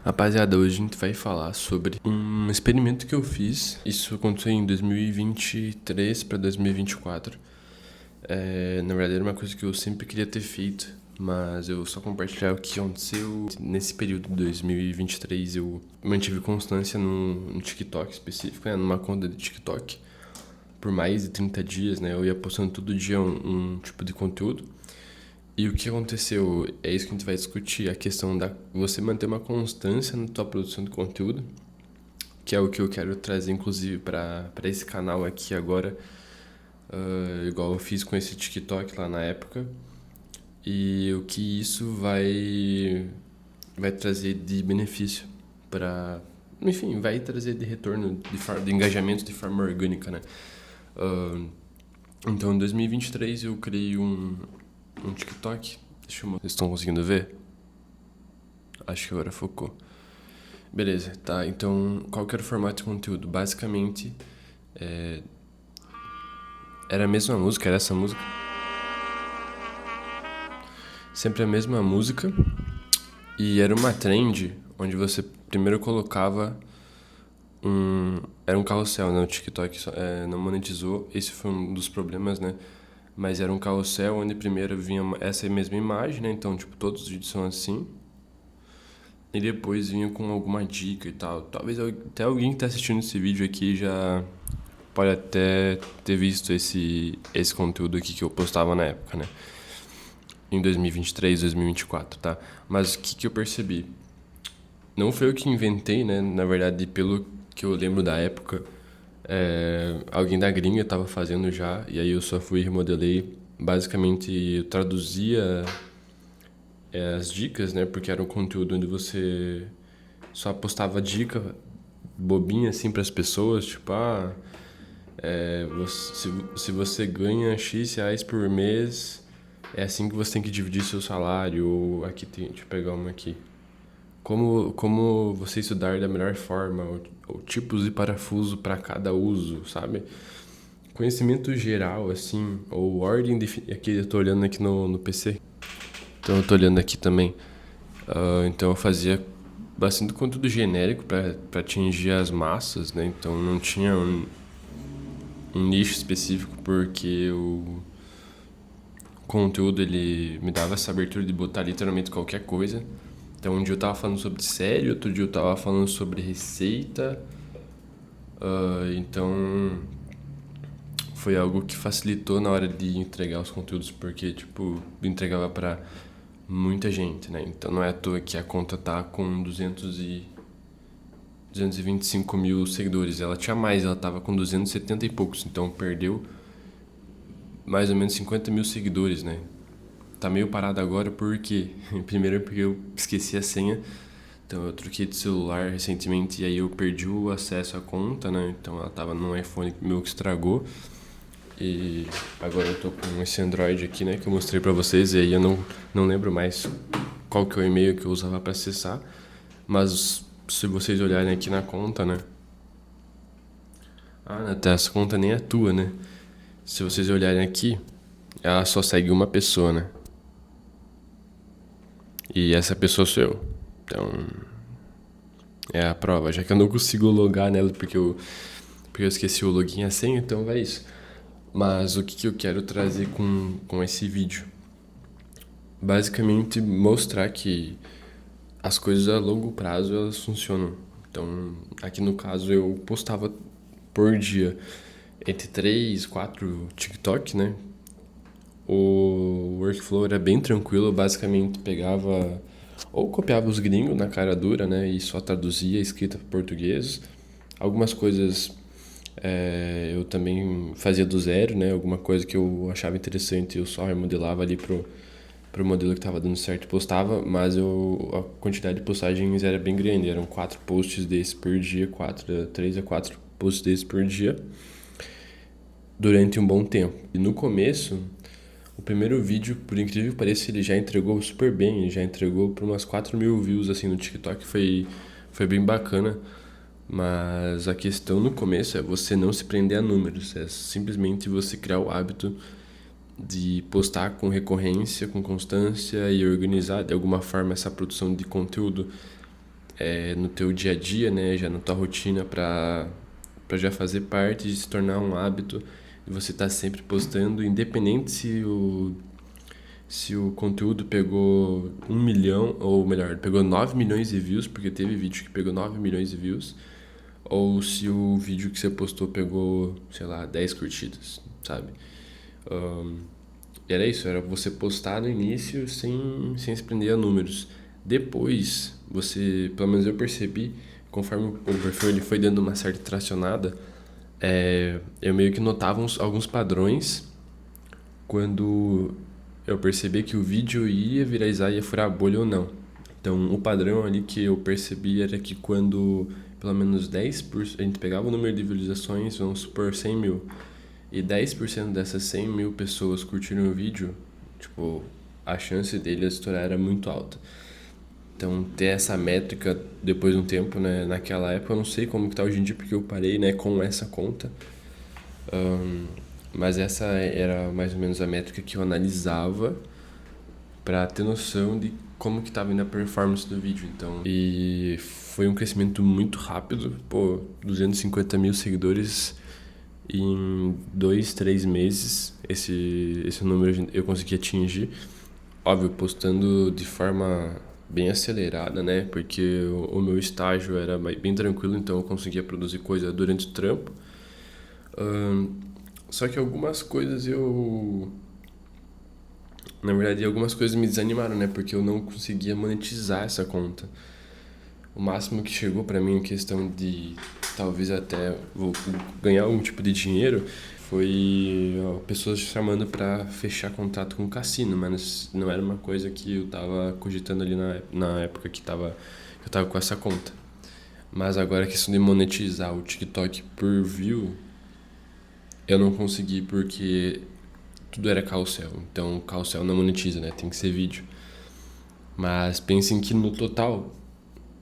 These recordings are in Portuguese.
Rapaziada, hoje a gente vai falar sobre um experimento que eu fiz. Isso aconteceu em 2023 para 2024. Na verdade, era uma coisa que eu sempre queria ter feito, mas eu só compartilhar o que aconteceu nesse período de 2023. Eu mantive constância no TikTok específico, né, numa conta de TikTok, por mais de 30 dias, né? Eu ia postando todo dia um tipo de conteúdo. E o que aconteceu? É isso que a gente vai discutir, a questão da você manter uma constância na tua produção de conteúdo, que é o que eu quero trazer, inclusive, para esse canal aqui agora, igual eu fiz com esse TikTok lá na época, e o que isso vai trazer de benefício para, enfim, vai trazer de retorno, de engajamento de forma orgânica, né? Ah, então, em 2023 eu criei um TikTok. Deixa eu... Vocês estão conseguindo ver? Acho que agora focou. Beleza, tá. Então, qual que era o formato de conteúdo? Basicamente, era a mesma música, era essa música. Sempre a mesma música. E era uma trend onde você primeiro colocava um... Era um carrossel, né? O TikTok não monetizou. Esse foi um dos problemas, né? Mas era um carrossel onde primeiro vinha essa mesma imagem, né? Então, tipo, todos os vídeos são assim. E depois vinha com alguma dica e tal. Talvez até alguém que tá assistindo esse vídeo aqui já pode até ter visto esse conteúdo aqui que eu postava na época, né? Em 2023, 2024, tá? Mas o que eu percebi? Não foi eu que inventei, né? Na verdade, pelo que eu lembro da época, alguém da gringa tava fazendo já, e aí eu só fui e remodelei. Basicamente, eu traduzia as dicas, né? Porque era um conteúdo onde você só postava dica bobinha assim para as pessoas, tipo, se você ganha X reais por mês, é assim que você tem que dividir seu salário. Ou aqui tem, deixa eu pegar uma aqui. Como você estudar da melhor forma, ou tipos de parafuso para cada uso, sabe? Conhecimento geral, assim, ou ordem de... Aqui eu tô olhando aqui no PC. Então eu tô olhando aqui também. Então eu fazia bastante conteúdo genérico para atingir as massas, né? Então não tinha um nicho específico, porque o conteúdo ele me dava essa abertura de botar literalmente qualquer coisa. Então um dia eu tava falando sobre série, outro dia eu tava falando sobre receita. Então foi algo que facilitou na hora de entregar os conteúdos, porque tipo, entregava para muita gente, né? Então não é à toa que a conta tá com 225 mil seguidores. Ela tinha mais, ela tava com 270 e poucos, então perdeu mais ou menos 50 mil seguidores, né? Tá meio parado agora porque... Primeiro porque eu esqueci a senha. Então eu troquei de celular recentemente e aí eu perdi o acesso à conta, né? Então ela tava num iPhone meu que estragou. E agora eu tô com esse Android aqui, né? Que eu mostrei pra vocês. E aí eu não lembro mais qual que é o e-mail que eu usava pra acessar. Mas se vocês olharem aqui na conta, né? Até essa conta nem é tua, né? Se vocês olharem aqui, ela só segue uma pessoa, né? E essa pessoa sou eu. Então, é a prova. Já que eu não consigo logar nela porque eu esqueci o login e a senha, então vai isso. Mas o que eu quero trazer com esse vídeo? Basicamente, mostrar que as coisas a longo prazo, elas funcionam. Então, aqui no caso, eu postava por dia entre 3 4 TikTok, né? O workflow era bem tranquilo, eu basicamente pegava ou copiava os gringos na cara dura, né, e só traduzia escrita para português. Algumas coisas eu também fazia do zero, né, alguma coisa que eu achava interessante eu só remodelava ali pro modelo que estava dando certo e postava, mas a quantidade de postagens era bem grande, eram 4 posts desses por dia, 3 a 4 posts desses por dia, durante um bom tempo. E no começo, o primeiro vídeo, por incrível que pareça, ele já entregou super bem, ele já entregou por umas 4 mil views assim no TikTok, foi bem bacana. Mas a questão no começo é você não se prender a números, é simplesmente você criar o hábito de postar com recorrência, com constância e organizar de alguma forma essa produção de conteúdo no teu dia a dia, né? Já na tua rotina para já fazer parte de se tornar um hábito e você tá sempre postando, independente se o conteúdo pegou 1 milhão, ou melhor, pegou 9 milhões de views, porque teve vídeo que pegou 9 milhões de views, ou se o vídeo que você postou pegou, sei lá, 10 curtidas, sabe? Ahn, Era isso, era você postar no início sem se prender a números. Depois, você, pelo menos eu percebi, conforme o perfil ele foi dando uma certa tracionada, eu meio que notava alguns padrões quando eu percebi que o vídeo ia viralizar, ia furar a bolha ou não. Então, o padrão ali que eu percebi era que quando pelo menos 10%, a gente pegava o número de visualizações, vamos supor 100 mil, e 10% dessas 100 mil pessoas curtiram o vídeo, tipo, a chance dele estourar era muito alta. Então, ter essa métrica depois de um tempo, né? Naquela época, eu não sei como que tá hoje em dia, porque eu parei, né, com essa conta. Ahn, mas essa era mais ou menos a métrica que eu analisava para ter noção de como que tava indo a performance do vídeo. Então, e foi um crescimento muito rápido. Pô, 250 mil seguidores em 2, 3 meses. Esse número eu consegui atingir. Óbvio, postando de forma bem acelerada, né? Porque o meu estágio era bem tranquilo, então eu conseguia produzir coisa durante o trampo. Ahn, Só que algumas coisas na verdade, algumas coisas me desanimaram, né? Porque eu não conseguia monetizar essa conta. O máximo que chegou pra mim em questão de talvez até vou ganhar algum tipo de dinheiro foi pessoas chamando pra fechar contrato com o cassino, mas não era uma coisa que eu tava cogitando ali na época que eu tava com essa conta. Mas agora a questão de monetizar o TikTok por view, eu não consegui porque tudo era carrossel. Então, carrossel não monetiza, né? Tem que ser vídeo. Mas pensem que no total,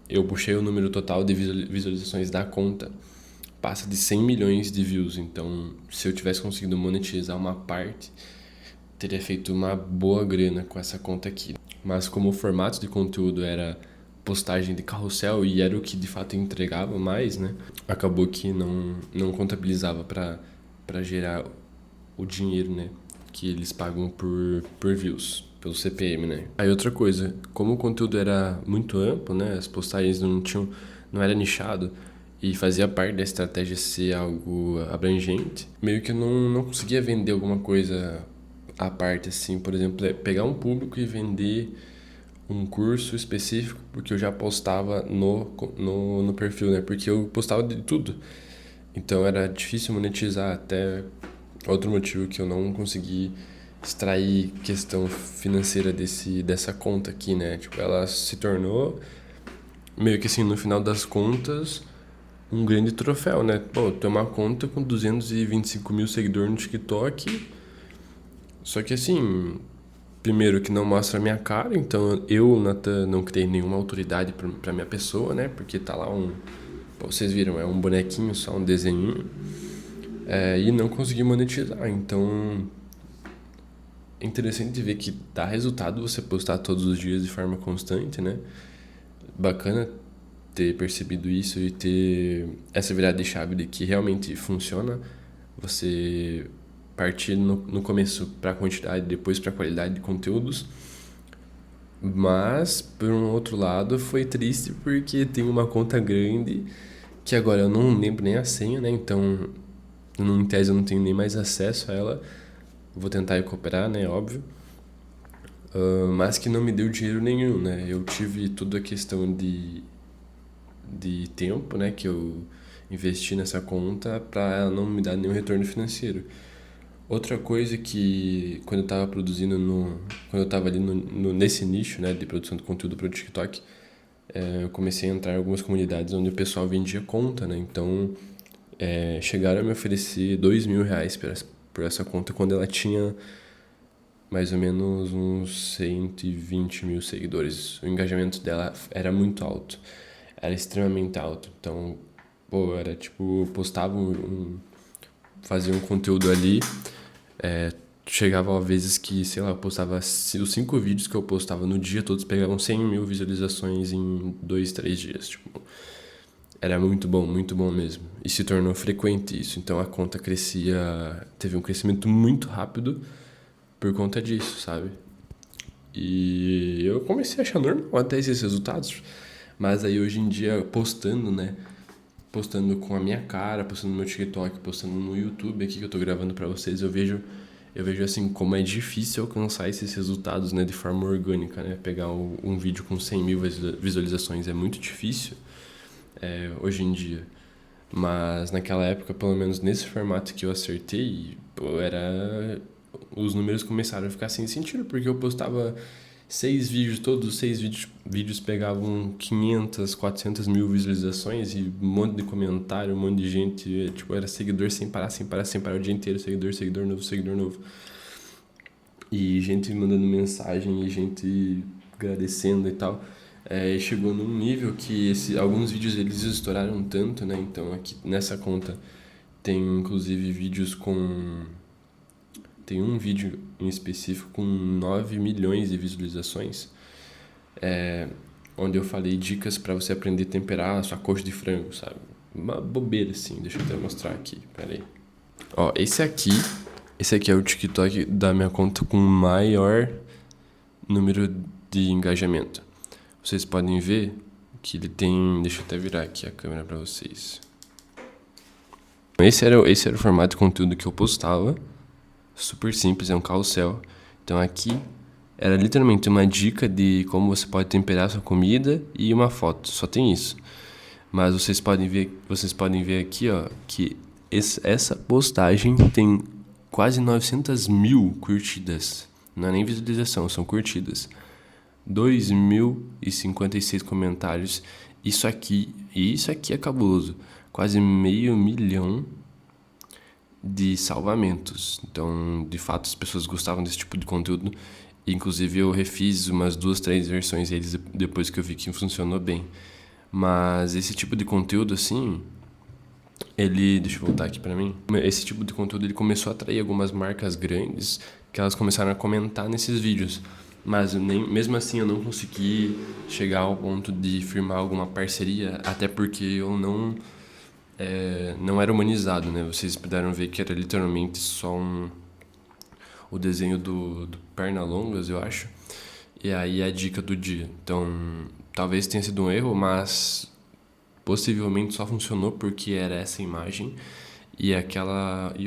eu puxei o número total de visualizações da conta, passa de 100 milhões de views. Então, se eu tivesse conseguido monetizar uma parte, teria feito uma boa grana com essa conta aqui. Mas como o formato de conteúdo era postagem de carrossel e era o que de fato entregava mais, né? Acabou que não contabilizava para gerar o dinheiro, né? Que eles pagam por views, pelo CPM, né? Aí outra coisa, como o conteúdo era muito amplo, né? As postagens não era nichado e fazia parte da estratégia ser algo abrangente, meio que eu não conseguia vender alguma coisa à parte, assim, por exemplo, pegar um público e vender um curso específico, porque eu já postava no perfil, né? Porque eu postava de tudo. Então era difícil monetizar, até outro motivo que eu não consegui extrair questão financeira dessa conta aqui, né? Tipo, ela se tornou meio que assim, no final das contas, um grande troféu, né? Pô, tem uma conta com 225 mil seguidores no TikTok, só que assim, primeiro que não mostra a minha cara, então eu, Nathan, não criei nenhuma autoridade pra minha pessoa, né? Porque tá lá pô, vocês viram, é um bonequinho, só um desenho. E não consegui monetizar, então é interessante ver que dá resultado você postar todos os dias de forma constante, né? Bacana ter percebido isso e ter essa virada de chave de que realmente funciona. Você partir no começo para a quantidade, depois para a qualidade de conteúdos. Mas, por um outro lado, foi triste porque tem uma conta grande que agora eu não lembro nem a senha, né? Então, em tese eu não tenho nem mais acesso a ela. Vou tentar recuperar, né? Óbvio. Mas que não me deu dinheiro nenhum, né? Eu tive toda a questão de tempo, né? Que eu investi nessa conta para ela não me dar nenhum retorno financeiro. Outra coisa que quando eu tava produzindo quando eu tava ali nesse nicho, né, de produção de conteúdo para o TikTok, eu comecei a entrar em algumas comunidades onde o pessoal vendia conta, né? Então, chegaram a me oferecer R$ 2.000 por essa conta quando ela tinha mais ou menos uns 120 mil seguidores. O engajamento dela era muito alto, era extremamente alto. Então, pô, era tipo, postava fazia um conteúdo ali, chegava a vezes que, sei lá, eu postava os 5 vídeos que eu postava no dia, todos pegavam 100 mil visualizações em 2, 3 dias. Tipo, era muito bom mesmo. E se tornou frequente isso. Então a conta crescia, teve um crescimento muito rápido por conta disso, sabe? E eu comecei a achar normal até esses resultados. Mas aí hoje em dia, postando, né? Postando com a minha cara, postando no meu TikTok, postando no YouTube aqui que eu tô gravando pra vocês, eu vejo assim como é difícil alcançar esses resultados, né, de forma orgânica, né? Pegar um vídeo com 100 mil visualizações é muito difícil hoje em dia. Mas naquela época, pelo menos nesse formato que eu acertei, pô, os números começaram a ficar sem sentido, porque eu postava 6 vídeos, todos os 6 vídeos pegavam 500, 400 mil visualizações e um monte de comentário, um monte de gente, tipo, era seguidor sem parar o dia inteiro, seguidor novo. E gente mandando mensagem e gente agradecendo e tal. E chegou num nível que alguns vídeos eles estouraram tanto, né? Então aqui nessa conta tem inclusive vídeos com... Tem um vídeo em específico com 9 milhões de visualizações, onde eu falei dicas para você aprender a temperar a sua coxa de frango, sabe? Uma bobeira assim, deixa eu até mostrar aqui, pera aí. Ó, esse aqui é o TikTok da minha conta com maior número de engajamento. Vocês podem ver que ele tem... Deixa eu até virar aqui a câmera para vocês. Esse era o formato de conteúdo que eu postava. Super simples, é um carrossel. Então aqui era literalmente uma dica de como você pode temperar sua comida e uma foto. Só tem isso. Mas vocês podem ver aqui, ó, que essa postagem tem quase 900 mil curtidas. Não é nem visualização, são curtidas. 2.056 comentários. Isso aqui é cabuloso. Quase 500 mil de salvamentos. Então, de fato, as pessoas gostavam desse tipo de conteúdo. Inclusive, eu refiz umas 2, 3 versões deles depois que eu vi que funcionou bem. Mas esse tipo de conteúdo, assim, deixa eu voltar aqui pra mim. Esse tipo de conteúdo, ele começou a atrair algumas marcas grandes que elas começaram a comentar nesses vídeos. Mas mesmo assim eu não consegui chegar ao ponto de firmar alguma parceria, até porque eu não era humanizado, né? Vocês puderam ver que era literalmente só o desenho do Pernalongas, eu acho. E aí a dica do dia. Então, talvez tenha sido um erro, mas possivelmente só funcionou porque era essa imagem e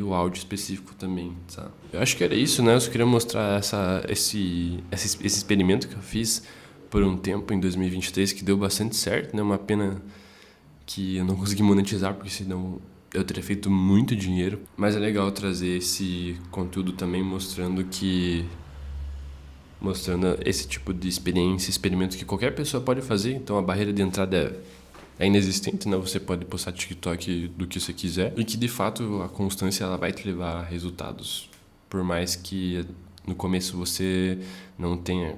o áudio específico também, sabe? Eu acho que era isso, né? Eu só queria mostrar esse experimento que eu fiz por um tempo em 2023, que deu bastante certo, né? Uma pena que eu não consegui monetizar, porque senão eu teria feito muito dinheiro. Mas é legal trazer esse conteúdo também mostrando esse tipo de experiência, experimento que qualquer pessoa pode fazer. Então a barreira de entrada é inexistente, né? Você pode postar TikTok do que você quiser e que de fato a constância ela vai te levar a resultados. Por mais que no começo você não tenha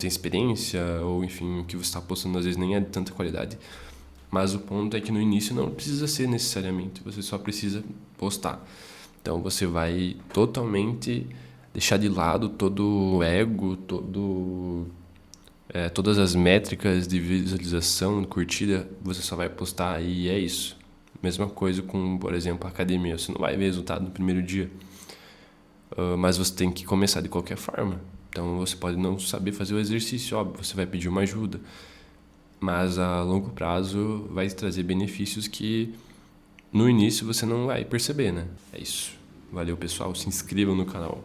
experiência ou enfim, o que você está postando às vezes nem é de tanta qualidade. Mas o ponto é que no início não precisa ser necessariamente, você só precisa postar. Então você vai totalmente deixar de lado todo o ego, todas as métricas de visualização, curtida, você só vai postar e é isso. Mesma coisa com, por exemplo, a academia. Você não vai ver resultado no primeiro dia, mas você tem que começar de qualquer forma. Então você pode não saber fazer o exercício, óbvio, você vai pedir uma ajuda. Mas a longo prazo vai trazer benefícios que no início você não vai perceber, né? É isso. Valeu, pessoal. Se inscrevam no canal.